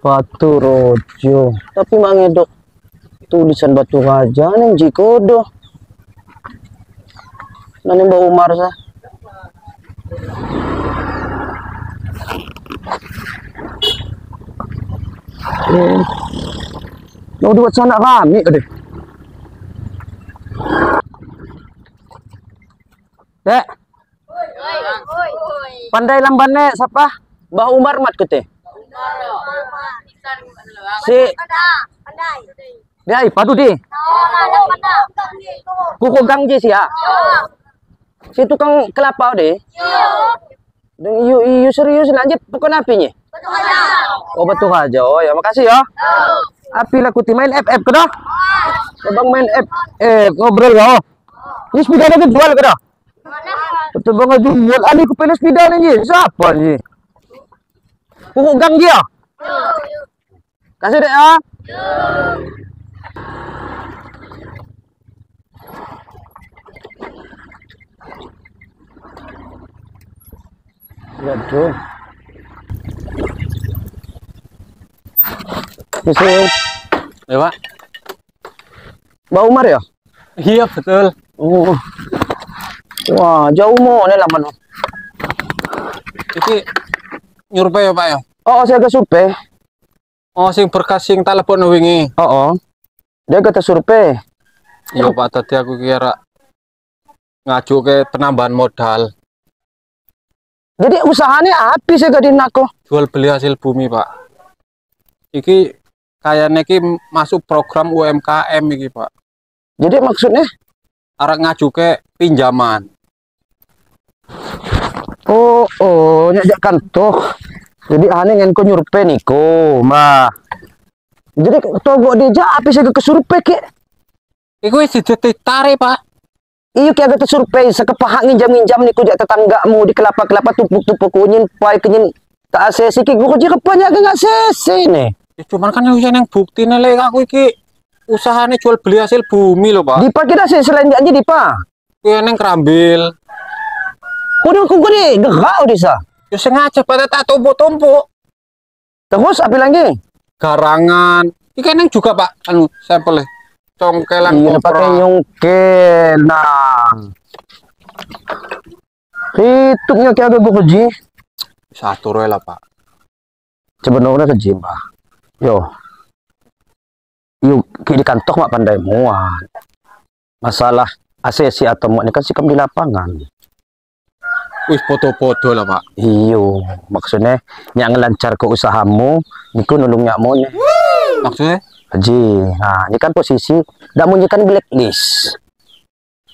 Batu Rojo. Tapi mangedok tulisan Batu Raja nih Jikodo. Nani Mbak Umar sah. Mau buat sana rame deh. Dek. Pandai lambannya siapa? Mbah Umar mat kete. Si Dai padu di. Kuku gangji sih ya. Si tukang kelapa deh. Dan you serius lanjut pokok apinya. Oh betul aja. Oh ya makasih ya. Api lah kuti main FF kedah. Abang main FF ngobrol ya. Ini sepeda itu jual kedah. Betul bang jual. Ali ku pilih sepeda ni. Siapa ni? Kuku gang dia. Kasih deh ya. Waduh. Bisa. Ya, Pak. Mbak Umar ya? Iya, betul. Oh. Wah, jauh mau nih laman. Iki nyurpe ya, Pak ya? Oh, saya ke survei. Oh, sing berkas sing telepon wingi. Oh. Dia kata survei. Iya, Pak, tadi aku kira ngaju ke penambahan modal. Jadi usahanya apa sih gadin aku? Jual beli hasil bumi, Pak. Iki kayaknya iki masuk program UMKM iki, Pak. Jadi maksudnya? Arek ngaju ke pinjaman. Oh, nyajak kantor. Jadi aneh ngenko nyurpe niko, Mbak. Jadi togok dia apa sih ke survei ke? Iku wis ditarik, Pak. Iya kayak ada survei sekepahak nginjam niku dia tetanggamu di kelapa-kelapa tupuk-tupuk kunyin pai kunyin tak asesi ki gua kerja kepanjang enggak sesi nih. Ya, cuman kan yang bukti nilai aku iki usahanya jual beli hasil bumi loh, Pak. Dipa kita sih selain dia aja Dipa. Kuwi neng Krambil. Kudu ku gede gerau disa. Ya sengaja pada tak tumpuk-tumpuk. Terus apa lagi? Garangan. Iki neng juga, Pak. Anu sampel congkelan iya, pakai nyongkel. Nah. Hitungnya kayak agak kerja. Satu roy lah, Pak. Sebenarnya kerja, Mbak. Yuk di kantor mak pandai muat. Masalah asesi atau muat ini kan sikap di lapangan. Wih, foto-foto lah, Pak. Iyo, maksudnya yang lancar ke usahamu, niku nulung nyakmu nih. Maksudnya? Haji, nah ini kan posisi, dak munyikan blacklist.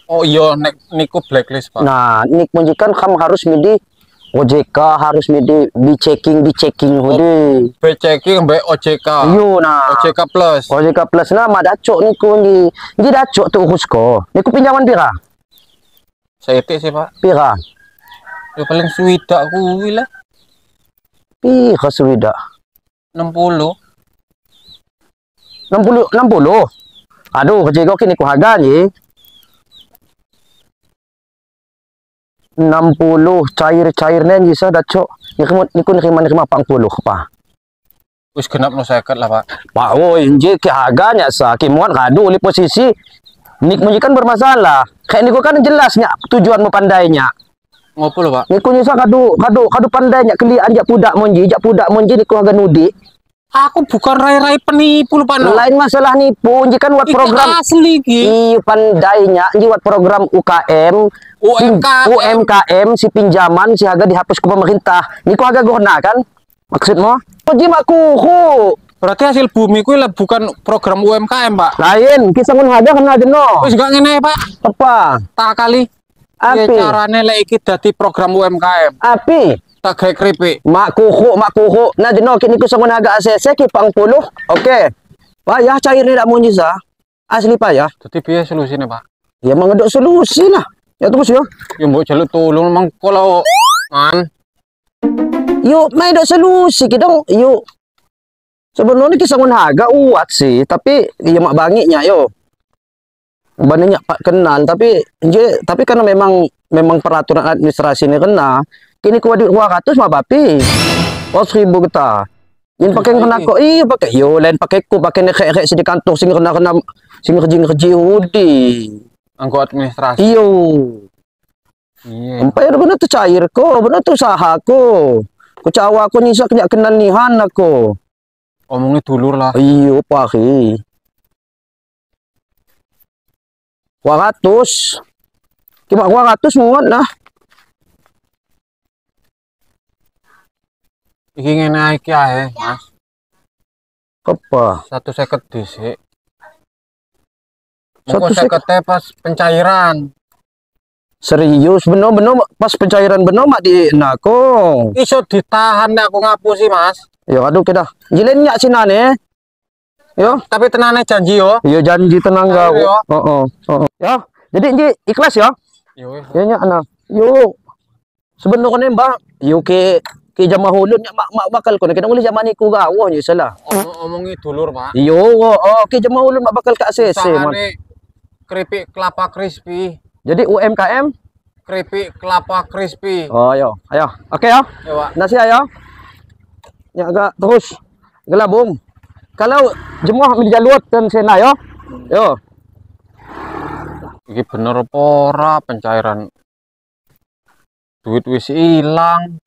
Oh iya, niku blacklist, Pak. Nah, nik munyikan kamu harus midi OJK, harus midi di checking hudi. B-checking, OJK. Iyo, nah. OJK plus. OJK plus, nah, madacok niku ini dacok tuh urusko. Niku pinjaman pira? Saya sih, Pak. Pira? Ya paling swidak kuwi lah. Pira swidak? 60. 60. Aduh, kerja kau kini ku harga ni. 60 cair nen bisa dacok. Niku nerima 40 apa? Wis genap no 50 lah, Pak. Pak, inje ke harganya sa kimuan kadu li posisi nik munyikan bermasalah. Kayak niku kan jelasnya tujuan mau pandainya. Ngopo lho, Pak? Niku nyisa kadu pandainya keli anjak pudak monji niku harga nudi. Aku bukan rai-rai penipu lho, Pak. No. Lain masalah nipu, nji kan buat program asli iki. Iya pandainya, nji buat program UKM, UMKM si pinjaman si harga dihapus ke pemerintah. Niku harga guna kan? Maksudmu? Ji makuhu. Berarti hasil bumi kuwi lah bukan program UMKM, Pak. Lain, kisah ngun harga kena jeno. Wis gak ngene, Pak. Apa? Tak kali. Api. Ya carane lek iki dadi program UMKM. Api. Tak gawe keripik. Makuhu. Nah jeno kini ku sangun harga ACC ki 40. Oke. Pak ya cair ni dak munyi sa. Asli Pak ya. Dadi piye solusine, Pak? Ya mengedok solusi lah. Ya terus yo. Ya mbok jaluk tolong mang kalau man. Yuk, main dok solusi kita yuk. Sebenarnya kisah ngun harga uat sih, tapi ya mak bangiknya yo. Banyak Pak kenal, tapi karena memang peraturan administrasi ini kena. Kini ku duit 200 mah bapi. 1.000 kita. Yin pakai kena kok iya pakai yo lain pakai ku pakai nek sini kantor sing kena sing kerja udi. Anggo administrasi. Iyo. Iya. Sampai bener tuh cair ko, bener tuh usaha ko. Ku cawa ko nyisak nya kenal nihan aku. Omongnya dulur lah. Iyo paki. 200. Cuma 200 muat nah. Iki ngene iki ae, Mas. Apa? 150 dhisik. Satu Mengko 50 pas pencairan. Serius bener pas pencairan bener mak di nako. Iso ditahan nek aku ngapusi, Mas. Yo aduh kita. Jilen nyak sinane. Yo. Tapi tenane janji yo. Yo janji tenang Ayo, gak. yo. Oh. Ya. Jadi Ji ikhlas ya. Yo wis. Ya nyak ana. Yo. Sebenarnya Mbak, yo ke jamaah ulun nyak mak bakal ko kita boleh zaman iku gawo nya salah. Omongi dulur, Pak. Yo ke jamaah ulun mak bakal ka ACC man. Usahane keripik kelapa crispy. Jadi UMKM. Keripik kelapa crispy. Oh yo, ayo. Oke ya. Yo, Pak. Nasi ayo. Ya agak terus gelabung. Kalau jemuah menjaluat dan sena yo. Yo. Iki bener apa ora pencairan duit wis ilang.